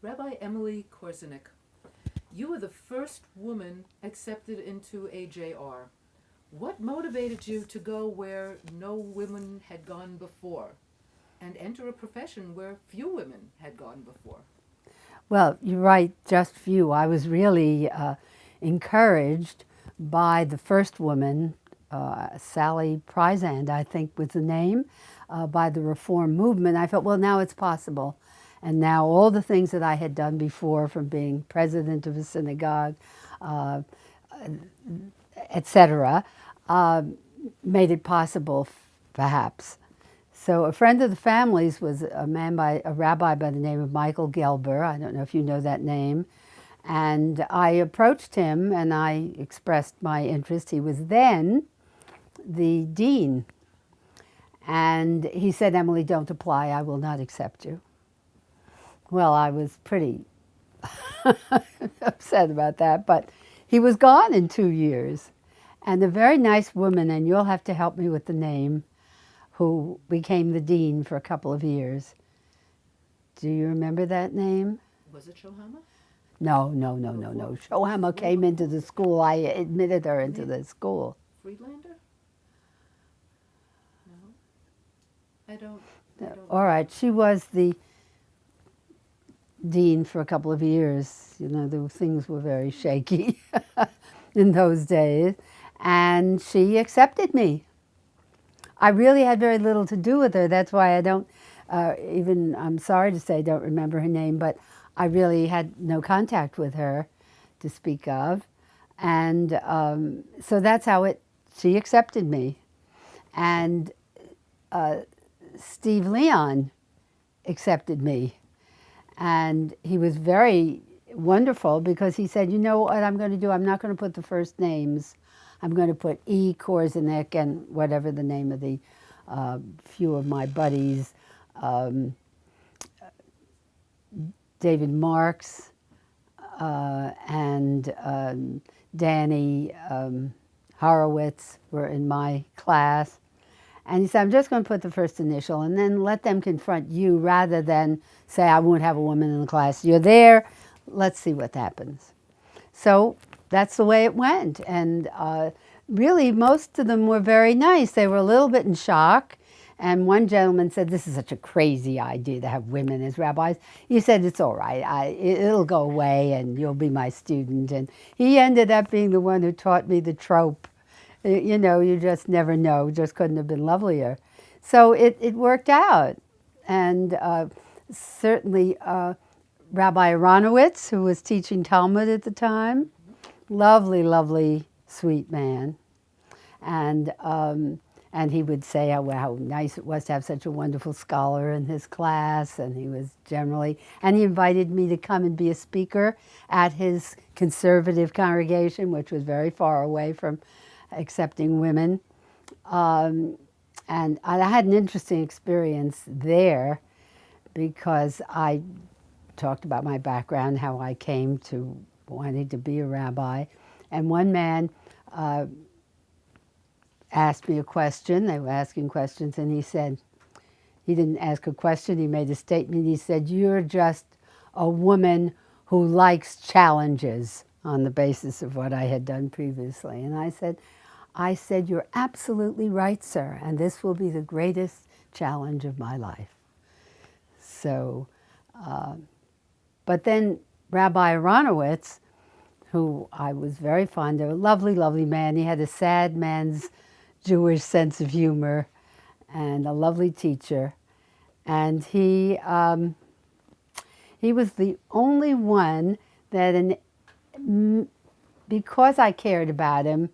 Rabbi Emily Korzenik, you were the first woman accepted into AJR. What motivated you to go where no women had gone before and enter a profession where few women had gone before? Well, you're right, just few. I was really encouraged by the first woman, Sally Prizand, I think was the name, by the Reform movement. I felt, well, now it's possible. And now all the things that I had done before, from being president of a synagogue, uh, etc., uh, made it possible, perhaps. So a friend of the family's was a rabbi by the name of Michael Gelber. I don't know if you know that name. And I approached him and I expressed my interest. He was then the dean. And he said, Emily, don't apply. I will not accept you. Well, I was pretty upset about that, but he was gone in 2 years. And a very nice woman, and you'll have to help me with the name, who became the dean for a couple of years. Do you remember that name? Was it Shohama? No. Shohama came into the school. I admitted her into the school. Friedlander? No. I don't All right, she was the dean for a couple of years. You know, things were very shaky in those days. And she accepted me. I really had very little to do with her. That's why I don't I'm sorry to say, don't remember her name, but I really had no contact with her to speak of. And so that's how she accepted me. And Steve Leon accepted me. And he was very wonderful because he said, you know what I'm going to do? I'm not going to put the first names. I'm going to put E. Korzenik and whatever the name of the few of my buddies, David Marks and Danny Horowitz were in my class. And he said, I'm just going to put the first initial and then let them confront you rather than say, I won't have a woman in the class. You're there. Let's see what happens. So that's the way it went. And really, most of them were very nice. They were a little bit in shock. And one gentleman said, this is such a crazy idea to have women as rabbis. He said, it's all right. It'll go away and you'll be my student. And he ended up being the one who taught me the trope. You know, you just never know. Just couldn't have been lovelier. So it worked out. And certainly Rabbi Aronowitz, who was teaching Talmud at the time, lovely, lovely, sweet man. And he would say how nice it was to have such a wonderful scholar in his class. And he was generally, and he invited me to come and be a speaker at his conservative congregation, which was very far away from accepting women. And I had an interesting experience there because I talked about my background, how I came to wanting to be a rabbi. And one man asked me a question. They were asking questions, and he said, he didn't ask a question, he made a statement. He said, you're just a woman who likes challenges, on the basis of what I had done previously. And I said, you're absolutely right, sir, and this will be the greatest challenge of my life. So, but then Rabbi Aronowitz, who I was very fond of, a lovely, lovely man. He had a sad man's Jewish sense of humor and a lovely teacher. And he was the only one that, because I cared about him,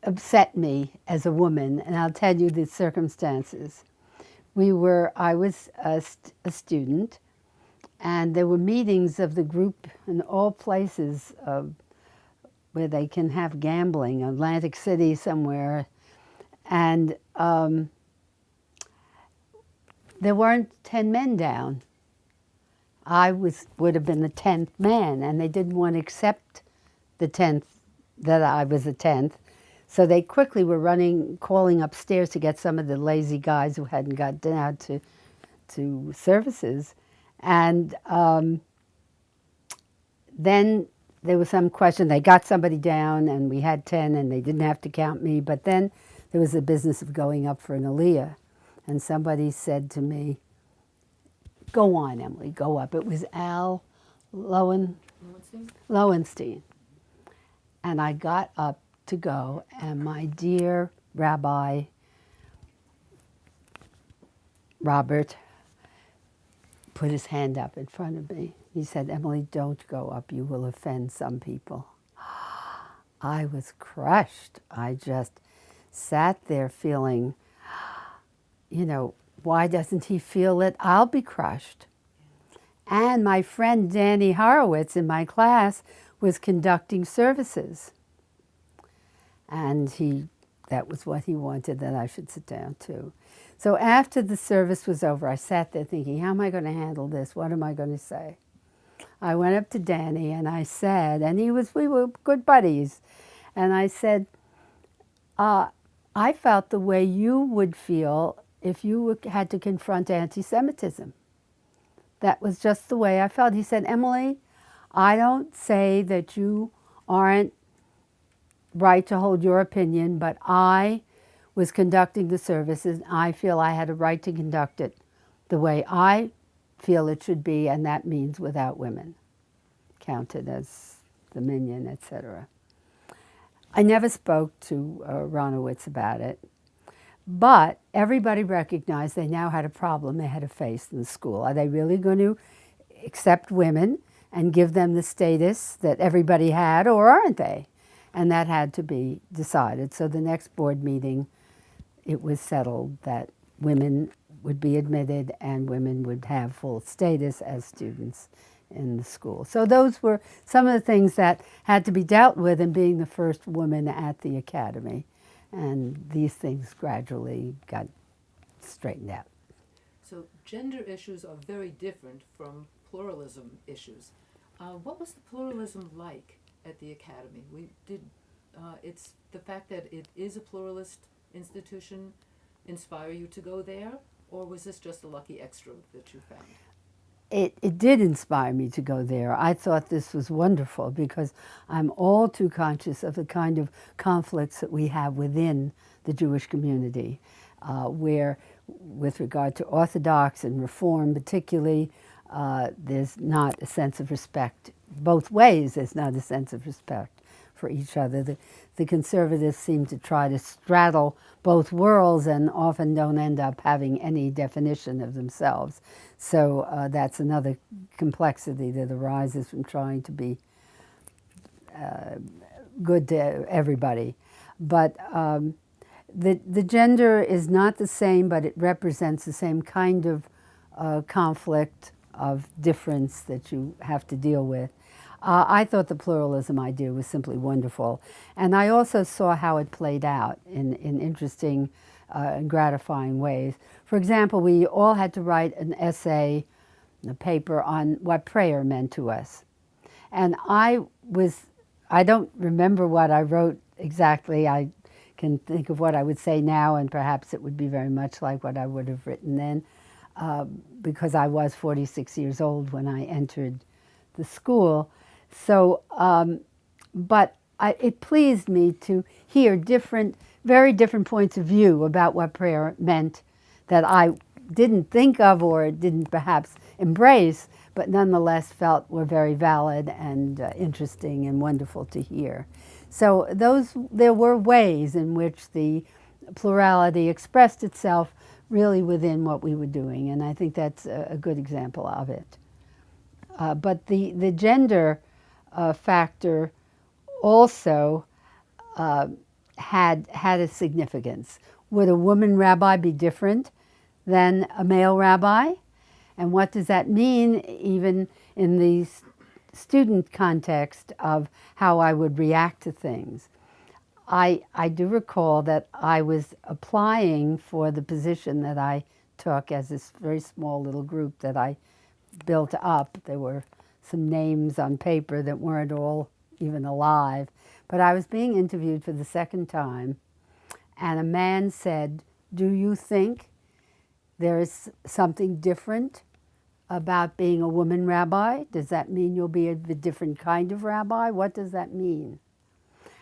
upset me as a woman. And I'll tell you the circumstances. I was a student, and there were meetings of the group in all places where they can have gambling, Atlantic City somewhere. And there weren't 10 men down. I would have been the 10th man, and they didn't want to accept the 10th, that I was the 10th. So they quickly were calling upstairs to get some of the lazy guys who hadn't got down to services. And then there was some question. They got somebody down, and we had 10, and they didn't have to count me. But then there was the business of going up for an aliyah. And somebody said to me, "Go on, Emily, go up." It was Al Lowenstein. And I got up to go, and my dear Rabbi Robert put his hand up in front of me. He said, "Emily, don't go up. You will offend some people." I was crushed. I just sat there feeling, why doesn't he feel it? I'll be crushed. And my friend Danny Horowitz in my class was conducting services. And that was what he wanted, that I should sit down too. So after the service was over, I sat there thinking, how am I going to handle this? What am I going to say? I went up to Danny and I said, and we were good buddies, and I said, I felt the way you would feel if you had to confront anti-Semitism. That was just the way I felt. He said, Emily, I don't say that you aren't right to hold your opinion, but I was conducting the services. And I feel I had a right to conduct it the way I feel it should be, and that means without women counted as the minion, etc. I never spoke to Ronowitz about it, but everybody recognized they now had a problem they had to face in the school. Are they really going to accept women and give them the status that everybody had, or aren't they? And that had to be decided. So the next board meeting, it was settled that women would be admitted and women would have full status as students in the school. So those were some of the things that had to be dealt with in being the first woman at the academy. And these things gradually got straightened out. So gender issues are very different from pluralism issues. What was the pluralism like at the academy? It's the fact that it is a pluralist institution inspire you to go there, or was this just a lucky extra that you found? It did inspire me to go there. I thought this was wonderful because I'm all too conscious of the kind of conflicts that we have within the Jewish community, where with regard to Orthodox and Reform particularly, there's not a sense of respect. Both ways, there's not a sense of respect for each other. The conservatives seem to try to straddle both worlds and often don't end up having any definition of themselves. So that's another complexity that arises from trying to be good to everybody. But the gender is not the same, but it represents the same kind of conflict of difference that you have to deal with. I thought the pluralism idea was simply wonderful. And I also saw how it played out in interesting and gratifying ways. For example, we all had to write an essay, a paper on what prayer meant to us. And I don't remember what I wrote exactly. I can think of what I would say now, and perhaps it would be very much like what I would have written then, because I was 46 years old when I entered the school. So, it pleased me to hear very different points of view about what prayer meant that I didn't think of or didn't perhaps embrace, but nonetheless felt were very valid and interesting and wonderful to hear. So there were ways in which the plurality expressed itself really within what we were doing, and I think that's a good example of it. But the gender factor also had a significance. Would a woman rabbi be different than a male rabbi? And what does that mean even in the student context of how I would react to things? I do recall that I was applying for the position that I took as this very small little group that I built up. There were some names on paper that weren't all even alive. But I was being interviewed for the second time, and a man said, "Do you think there is something different about being a woman rabbi? Does that mean you'll be a different kind of rabbi? What does that mean?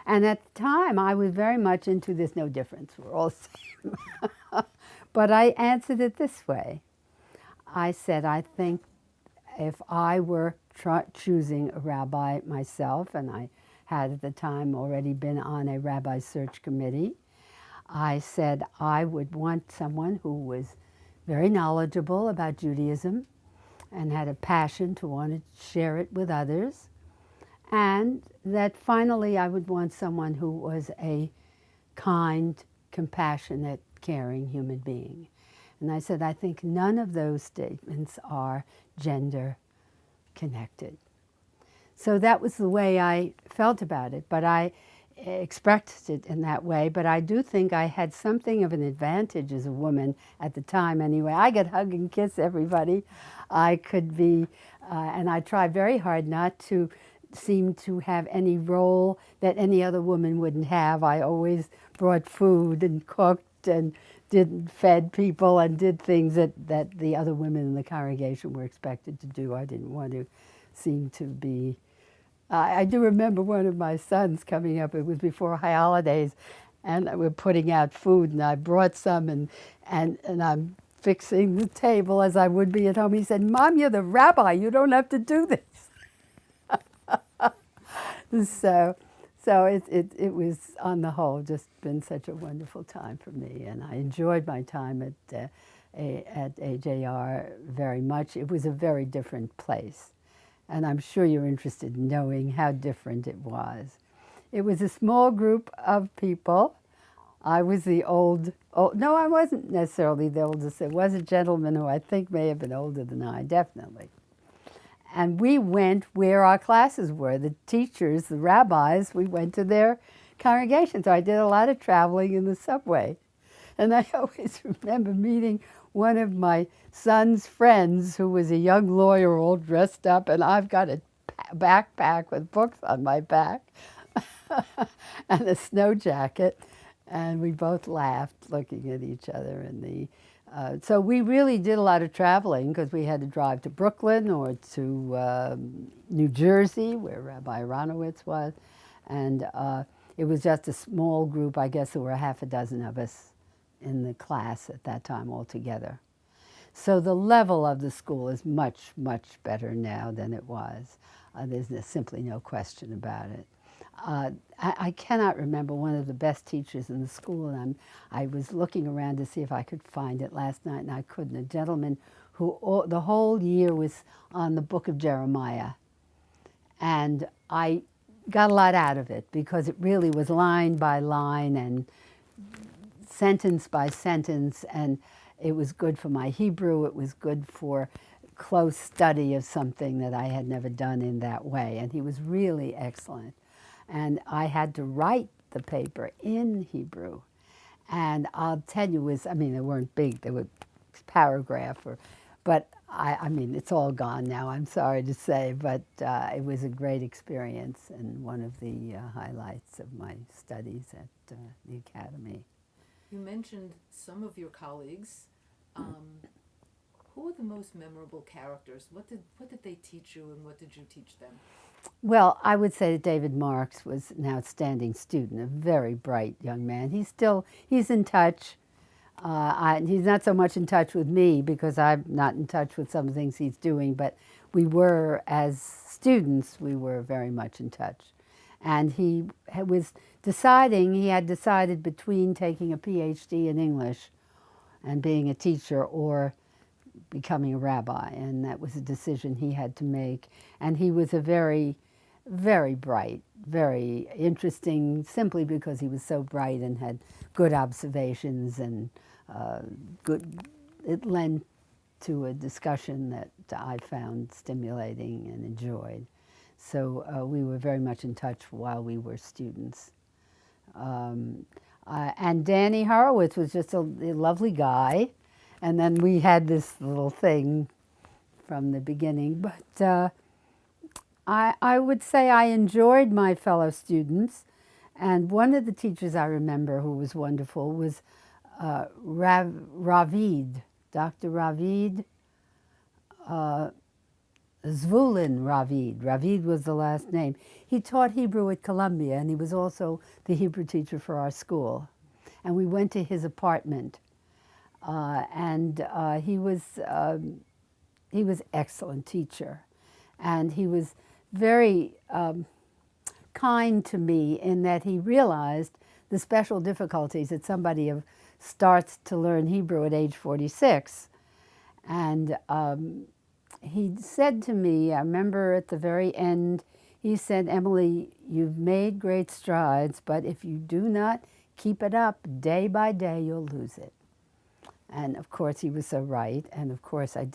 And at the time, I was very much into there's no difference, we're all the same. But I answered it this way. I said, I think if I were choosing a rabbi myself, and I had at the time already been on a rabbi search committee, I said I would want someone who was very knowledgeable about Judaism and had a passion to want to share it with others, and that finally I would want someone who was a kind, compassionate, caring human being. And I said, I think none of those statements are gender connected. So that was the way I felt about it, but I expressed it in that way. But I do think I had something of an advantage as a woman at the time anyway. I could hug and kiss everybody. I could be, and I tried very hard not to seem to have any role that any other woman wouldn't have. I always brought food and cooked and fed people and did things that the other women in the congregation were expected to do. I didn't want to seem to be. I do remember one of my sons coming up. It was before high holidays, and we're putting out food, and I brought some, and I'm fixing the table as I would be at home. He said, "Mom, you're the rabbi. You don't have to do this." So it was, on the whole, just been such a wonderful time for me, and I enjoyed my time at AJR very much. It was a very different place, and I'm sure you're interested in knowing how different it was. It was a small group of people. I was the no, I wasn't necessarily the oldest. There was a gentleman who I think may have been older than I, definitely. And we went where our classes were. The teachers, the rabbis, we went to their congregation. So I did a lot of traveling in the subway. And I always remember meeting one of my son's friends who was a young lawyer all dressed up, and I've got a backpack with books on my back and a snow jacket. And we both laughed looking at each other. So we really did a lot of traveling because we had to drive to Brooklyn or to New Jersey, where Rabbi Aronowitz was. And it was just a small group. I guess there were half a dozen of us in the class at that time altogether. So the level of the school is much, much better now than it was. There's simply no question about it. I cannot remember one of the best teachers in the school, and I was looking around to see if I could find it last night, and I couldn't. A gentleman who the whole year was on the book of Jeremiah, and I got a lot out of it because it really was line by line and sentence by sentence, and it was good for my Hebrew. It was good for close study of something that I had never done in that way, and he was really excellent. And I had to write the paper in Hebrew. And I'll tell you, they weren't big, they were paragraph, but I mean, it's all gone now, I'm sorry to say, but it was a great experience and one of the highlights of my studies at the academy. You mentioned some of your colleagues. Who were the most memorable characters? What did they teach you, and what did you teach them? Well, I would say that David Marks was an outstanding student, a very bright young man. He's in touch. He's not so much in touch with me because I'm not in touch with some of the things he's doing, but we were, as students, we were very much in touch. And he had decided between taking a PhD in English and being a teacher or becoming a rabbi, and that was a decision he had to make. And he was a very, very bright, very interesting, simply because he was so bright and had good observations and it lent to a discussion that I found stimulating and enjoyed. So we were very much in touch while we were students. And Danny Horowitz was just a lovely guy. And then we had this little thing from the beginning. But I would say I enjoyed my fellow students. And one of the teachers I remember who was wonderful was Ravid, Dr. Ravid. Zvulun Ravid. Ravid was the last name. He taught Hebrew at Columbia, and he was also the Hebrew teacher for our school. And we went to his apartment, and he was excellent teacher, and he was very kind to me in that he realized the special difficulties that somebody starts to learn Hebrew at age 46. And he said to me, I remember at the very end, he said, Emily, you've made great strides, but if you do not keep it up day by day, you'll lose it. And of course, he was so right. And of course, I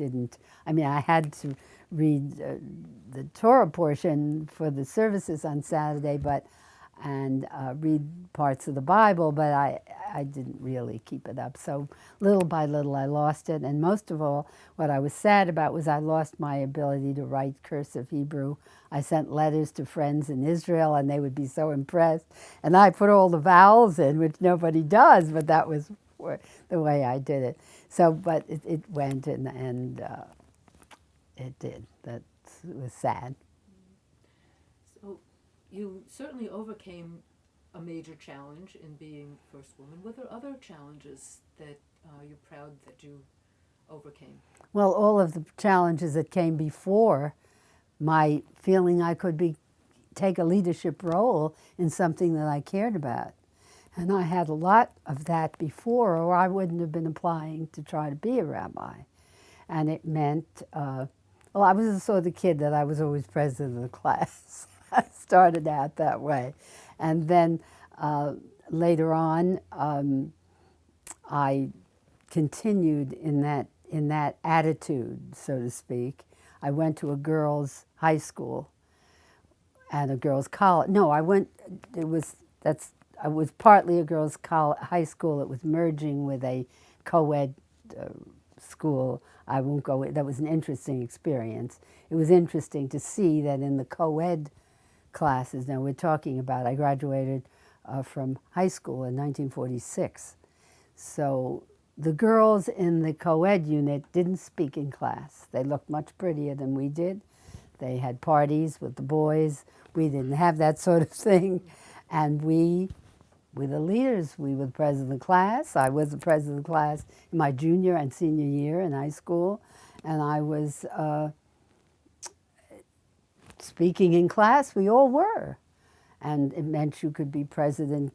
had to read the Torah portion for the services on Saturday, and read parts of the Bible, but I didn't really keep it up. So little by little, I lost it. And most of all, what I was sad about was I lost my ability to write cursive Hebrew. I sent letters to friends in Israel, and they would be so impressed. And I put all the vowels in, which nobody does, but that was the way I did it. So, but it went, and it did. That was sad. So you certainly overcame a major challenge in being first woman. Were there other challenges that you're proud that you overcame? Well, all of the challenges that came before my feeling I could take a leadership role in something that I cared about. And I had a lot of that before, or I wouldn't have been applying to try to be a rabbi. And it meant, I was sort of the kid that I was always president of the class. I started out that way. And then later on, I continued in that attitude, so to speak. I went to a girls' high school and a girls' college. No, I was partly a girls' high school. It was merging with a co-ed school. I won't go. That was an interesting experience. It was interesting to see that in the co-ed classes. Now we're talking about. I graduated from high school in 1946, so the girls in the co-ed unit didn't speak in class. They looked much prettier than we did. They had parties with the boys. We didn't have that sort of thing, and we were the leaders. We were the president of the class. I was the president of the class in my junior and senior year in high school, and I was speaking in class. We all were, and it meant you could be president,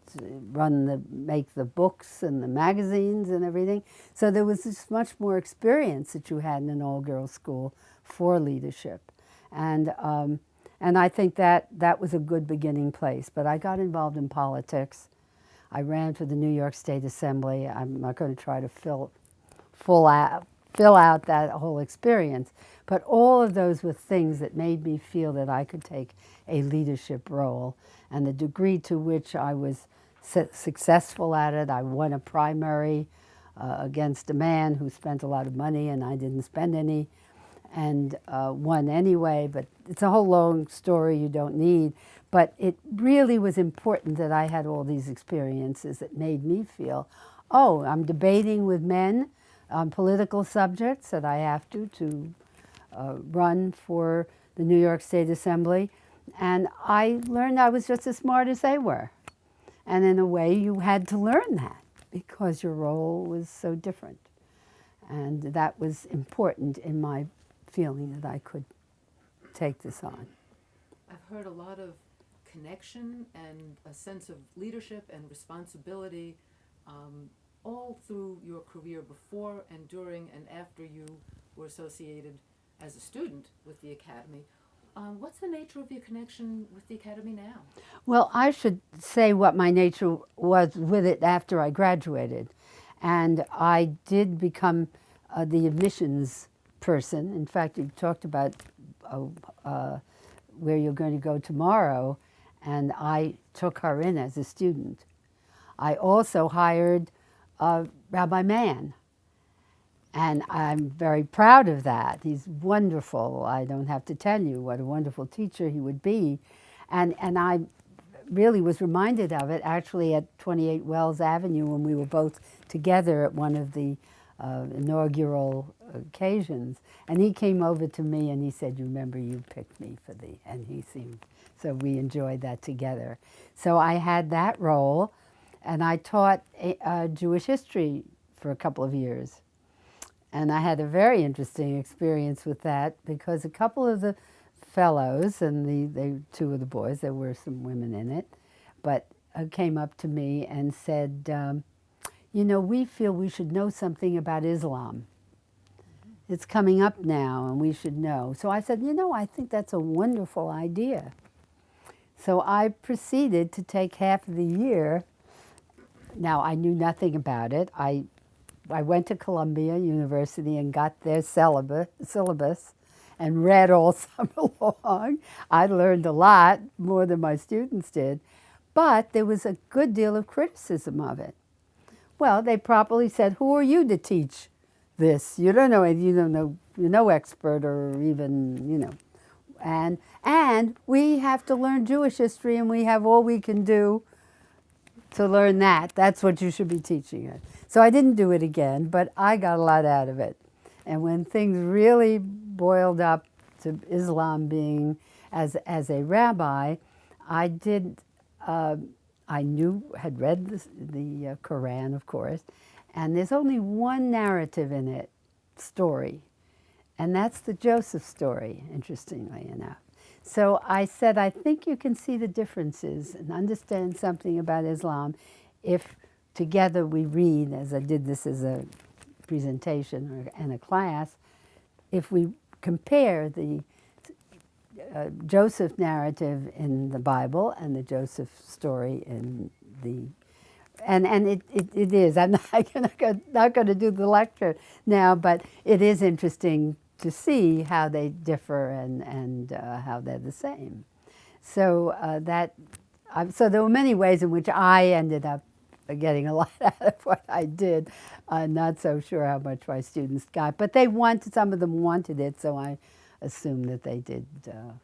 make the books and the magazines and everything. So there was this much more experience that you had in an all-girls school for leadership, and I think that was a good beginning place. But I got involved in politics. I ran for the New York State Assembly. I'm not going to try to fill out that whole experience, but all of those were things that made me feel that I could take a leadership role. And the degree to which I was successful at it, I won a primary against a man who spent a lot of money, and I didn't spend any, and won anyway. But it's a whole long story you don't need. But it really was important that I had all these experiences that made me feel, oh, I'm debating with men on political subjects that I have to run for the New York State Assembly. And I learned I was just as smart as they were. And in a way, you had to learn that because your role was so different. And that was important in my feeling that I could take this on. I've heard a lot of connection and a sense of leadership and responsibility all through your career before and during and after you were associated as a student with the Academy. What's the nature of your connection with the Academy now? Well, I should say what my nature was with it after I graduated. And I did become the admissions person. In fact, you talked about where you're going to go tomorrow, and I took her in as a student. I also hired Rabbi Mann, and I'm very proud of that. He's wonderful. I don't have to tell you what a wonderful teacher he would be. And I really was reminded of it actually at 28 Wells Avenue when we were both together at one of the inaugural occasions. And he came over to me and he said, "You remember you picked me for the," and he seemed, so we enjoyed that together. So I had that role, and I taught Jewish history for a couple of years. And I had a very interesting experience with that because a couple of the fellows and two of the boys, there were some women in it, but came up to me and said, "You know, we feel we should know something about Islam. It's coming up now and we should know." So I said, "You know, I think that's a wonderful idea." So I proceeded to take half of the year. Now, I knew nothing about it. I went to Columbia University and got their syllabus and read all summer long. I learned a lot, more than my students did, but there was a good deal of criticism of it. Well, they properly said, "Who are you to teach this? You don't know, you're no expert or even, you know." And we have to learn Jewish history, and we have all we can do to learn that. That's what you should be teaching it. So I didn't do it again, but I got a lot out of it. And when things really boiled up to Islam being as a rabbi, I did. I had read the Quran, of course, and there's only one narrative in it, story, and that's the Joseph story, interestingly enough. So I said, I think you can see the differences and understand something about Islam if together we read, as I did this as a presentation and a class, if we compare the Joseph narrative in the Bible and the Joseph story in the, and it is, I'm not going to do the lecture now, but it is interesting to see how they differ and how they're the same. So so there were many ways in which I ended up getting a lot out of what I did. I'm not so sure how much my students got, but some of them wanted it, so I assume that they did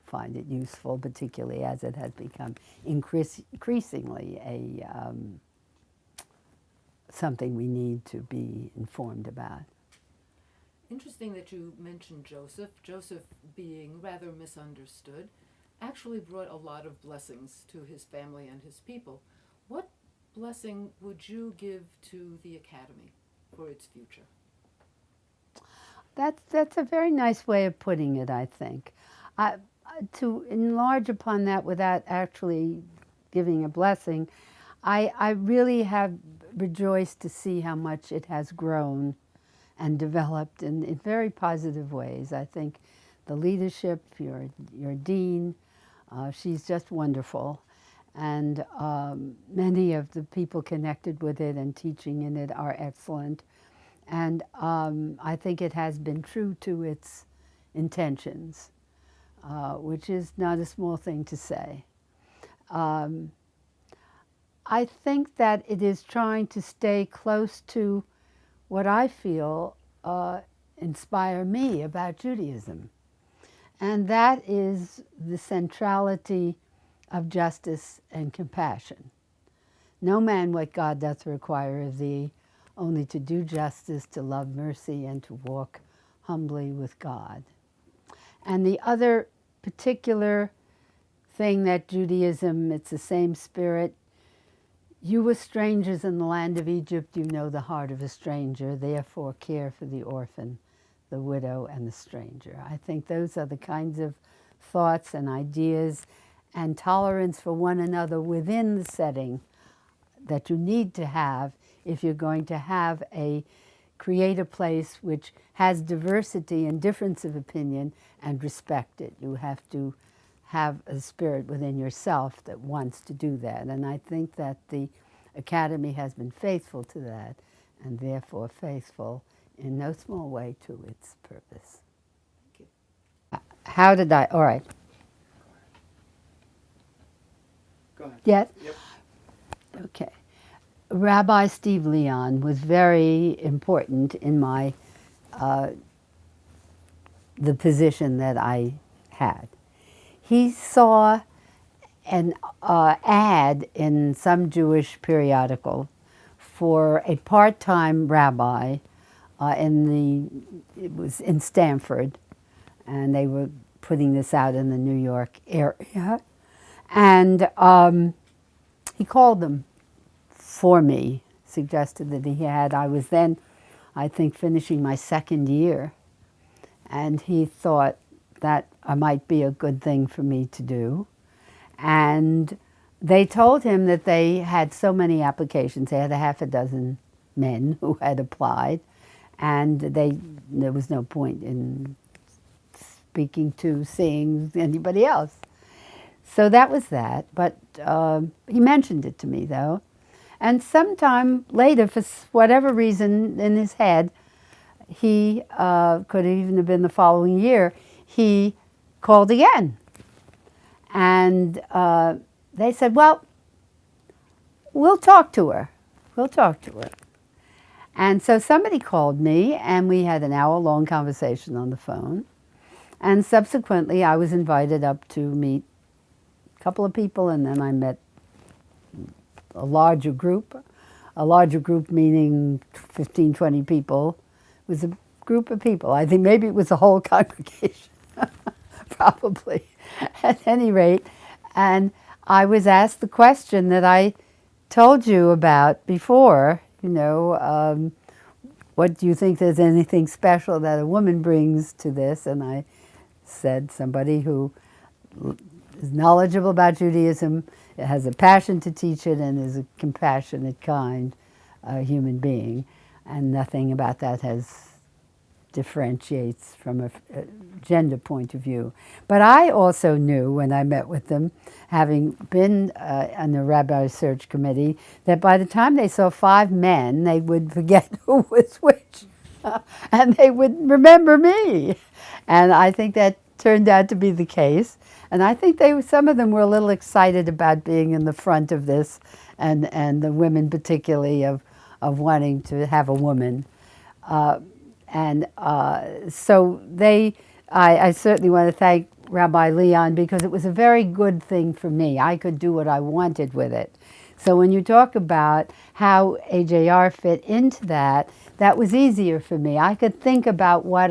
find it useful, particularly as it has become increasingly something we need to be informed about. Interesting that you mentioned Joseph. Joseph, being rather misunderstood, actually brought a lot of blessings to his family and his people. What blessing would you give to the Academy for its future? That's a very nice way of putting it, I think. To enlarge upon that without actually giving a blessing, I really have rejoiced to see how much it has grown and developed in very positive ways. I think the leadership, your dean, she's just wonderful. And many of the people connected with it and teaching in it are excellent. And I think it has been true to its intentions, which is not a small thing to say. I think that it is trying to stay close to what I feel inspire me about Judaism. And that is the centrality of justice and compassion. No man what God doth require of thee, only to do justice, to love mercy, and to walk humbly with God. And the other particular thing that Judaism, it's the same spirit. You were strangers in the land of Egypt, you know the heart of a stranger, therefore care for the orphan, the widow, and the stranger. I think those are the kinds of thoughts and ideas and tolerance for one another within the setting that you need to have if you're going to create a place which has diversity and difference of opinion and respect it. You have to have a spirit within yourself that wants to do that. And I think that the Academy has been faithful to that, and therefore faithful in no small way to its purpose. Thank you. How did I, all right. Go ahead. Yes? Yep. Okay. Rabbi Steve Leon was very important in my, the position that I had. He saw an ad in some Jewish periodical for a part-time rabbi it was in Stanford, and they were putting this out in the New York area. And he called them for me, suggested that he had. I was then, I think, finishing my second year, and he thought that I might be a good thing for me to do. And they told him that they had so many applications. They had a half a dozen men who had applied, and there was no point in seeing anybody else. So that was that. But he mentioned it to me, though. And sometime later, for whatever reason in his head, he could even have been the following year, he called again. And they said, well, we'll talk to her. We'll talk to her. And so somebody called me, and we had an hour-long conversation on the phone. And subsequently, I was invited up to meet a couple of people, and then I met a larger group meaning 15, 20 people. It was a group of people. I think maybe it was a whole congregation, probably, at any rate. And I was asked the question that I told you about before, what do you think there's anything special that a woman brings to this? And I said somebody who is knowledgeable about Judaism, has a passion to teach it, and is a compassionate, kind human being. And nothing about that differentiates from a gender point of view. But I also knew when I met with them, having been on the Rabbi Search Committee, that by the time they saw 5 men, they would forget who was which. And they would remember me. And I think that turned out to be the case. And I think some of them were a little excited about being in the front of this, and the women particularly of wanting to have a woman. So I certainly want to thank Rabbi Leon, because it was a very good thing for me. I could do what I wanted with it. So when you talk about how AJR fit into that, that was easier for me. I could think about what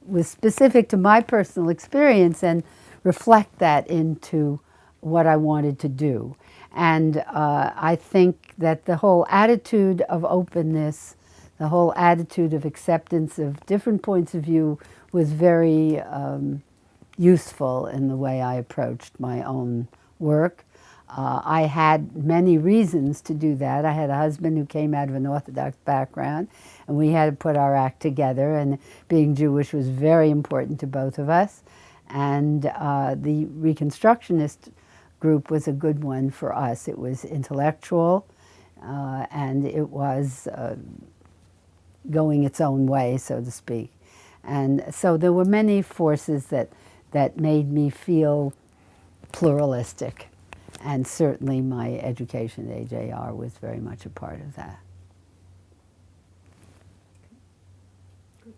was specific to my personal experience and reflect that into what I wanted to do. And I think that the whole attitude of openness, the whole attitude of acceptance of different points of view was very useful in the way I approached my own work. I had many reasons to do that. I had a husband who came out of an Orthodox background, and we had to put our act together, and being Jewish was very important to both of us. And the Reconstructionist group was a good one for us. It was intellectual, and it was going its own way, so to speak. And so there were many forces that made me feel pluralistic. And certainly my education at AJR was very much a part of that.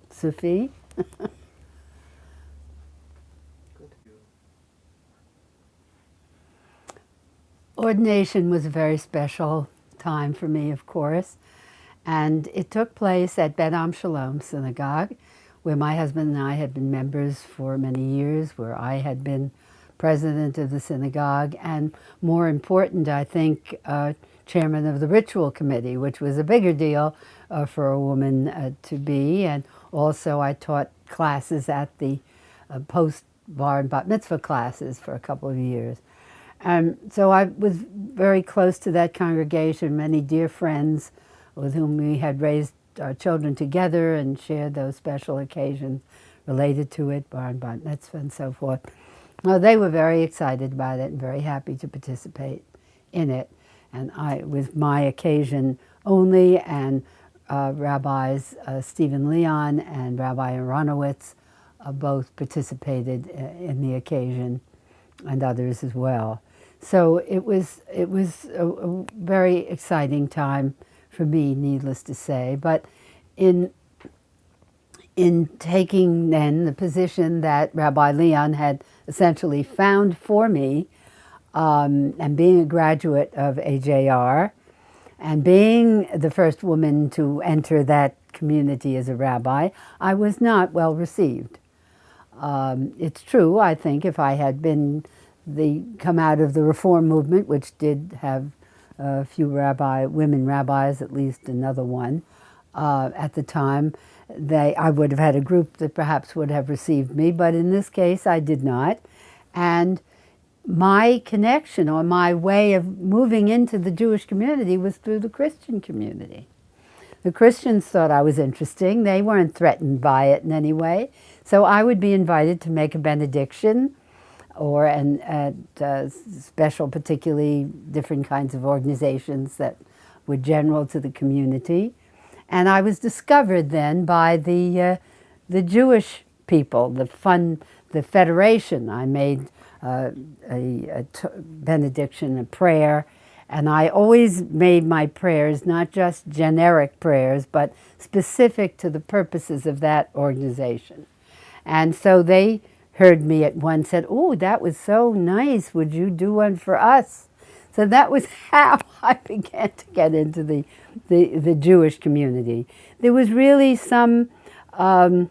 Sophie? Ordination was a very special time for me, of course. And it took place at Bet Am Shalom Synagogue, where my husband and I had been members for many years, where I had been president of the synagogue, and more important, I think, chairman of the ritual committee, which was a bigger deal for a woman to be. And also I taught classes at the post-bar and bat mitzvah classes for a couple of years. So I was very close to that congregation, many dear friends with whom we had raised our children together and shared those special occasions related to it, bar and bat mitzvah and so forth. Well, they were very excited about it and very happy to participate in it. And it was my occasion only, and Rabbis Stephen Leon and Rabbi Aronowitz both participated in the occasion, and others as well. So it was a very exciting time for me, needless to say. But in taking then the position that Rabbi Leon had essentially found for me, and being a graduate of AJR, and being the first woman to enter that community as a rabbi, I was not well received. It's true, I think, if I had been come out of the Reform movement, which did have a few women rabbis, at least another one, at the time, I would have had a group that perhaps would have received me, but in this case I did not. And my connection or my way of moving into the Jewish community was through the Christian community. The Christians thought I was interesting. They weren't threatened by it in any way. So I would be invited to make a benediction or at special, particularly different kinds of organizations that were general to the community. And I was discovered then by the Jewish people, the federation. I made a benediction, a prayer, and I always made my prayers not just generic prayers, but specific to the purposes of that organization. And so they heard me at once, said, "Oh, that was so nice. Would you do one for us?" So that was how I began to get into the Jewish community. There was really some, then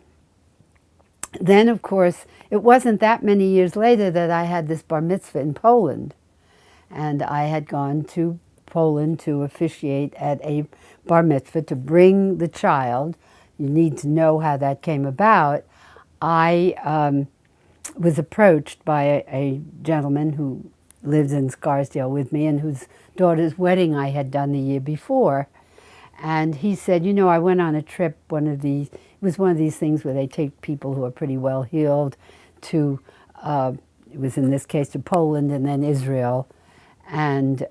of course, it wasn't that many years later that I had this bar mitzvah in Poland. And I had gone to Poland to officiate at a bar mitzvah to bring the child. You need to know how that came about. I was approached by a gentleman who lives in Scarsdale with me and whose daughter's wedding I had done the year before. And he said, "You know, I went on a trip, it was one of these things where they take people who are pretty well heeled to, it was in this case to Poland and then Israel." And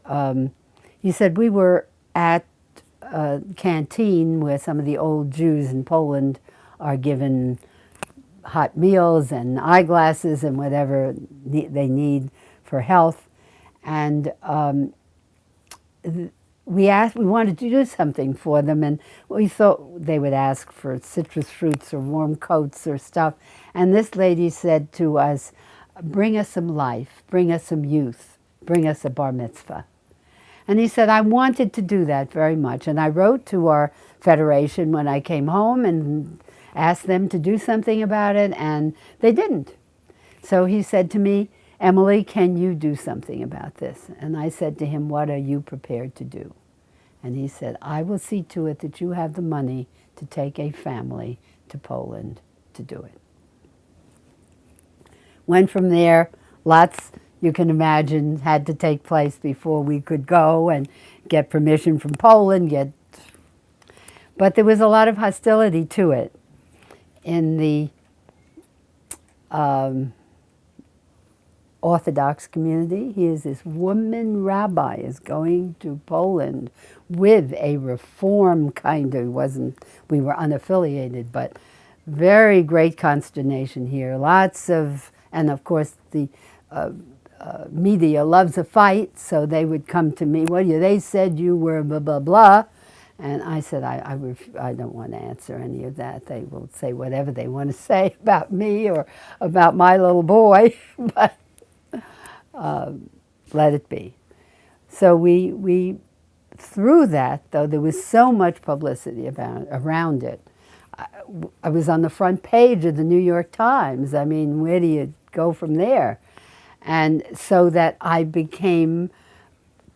he said, "We were at a canteen where some of the old Jews in Poland are given hot meals and eyeglasses and whatever they need for health. And we wanted to do something for them, and we thought they would ask for citrus fruits or warm coats or stuff. And this lady said to us, 'Bring us some life, bring us some youth, bring us a bar mitzvah.'" And he said, I wanted to do that very much. And I wrote to our federation when I came home and asked them to do something about it, and they didn't. So he said to me, "Emily, can you do something about this?" And I said to him, "What are you prepared to do?" And he said, "I will see to it that you have the money to take a family to Poland to do it." Went from there. Lots, you can imagine, had to take place before we could go and get permission from Poland. But there was a lot of hostility to it. In the Orthodox community, here's this woman rabbi is going to Poland with a reform kind of, we were unaffiliated, but very great consternation here. Lots of, and of course the media loves a fight, so they would come to me, "Well, they said you were blah, blah, blah." And I said, I don't want to answer any of that. They will say whatever they want to say about me or about my little boy, but let it be. So we through that, though, there was so much publicity around it. I was on the front page of the New York Times. I mean, where do you go from there? And so that I became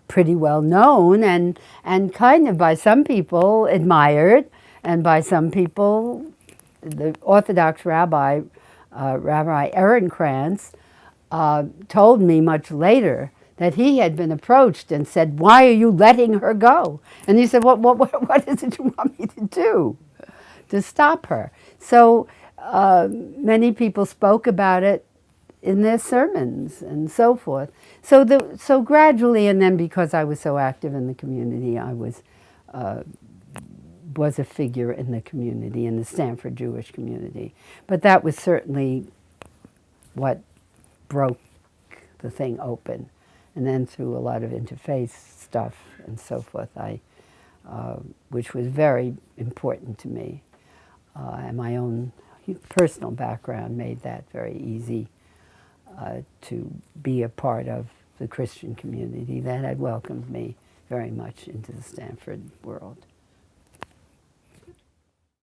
pretty well known and kind of by some people admired, and by some people, the Orthodox Rabbi Ehrenkrantz, told me much later that he had been approached and said, "Why are you letting her go?" And he said, what is it you want me to do to stop her? So many people spoke about it in their sermons and so forth. So gradually, and then because I was so active in the community, I was a figure in the community, in the Stanford Jewish community. But that was certainly what broke the thing open. And then through a lot of interfaith stuff and so forth, which was very important to me, and my own personal background made that very easy to be a part of the Christian community that had welcomed me very much into the Stanford world.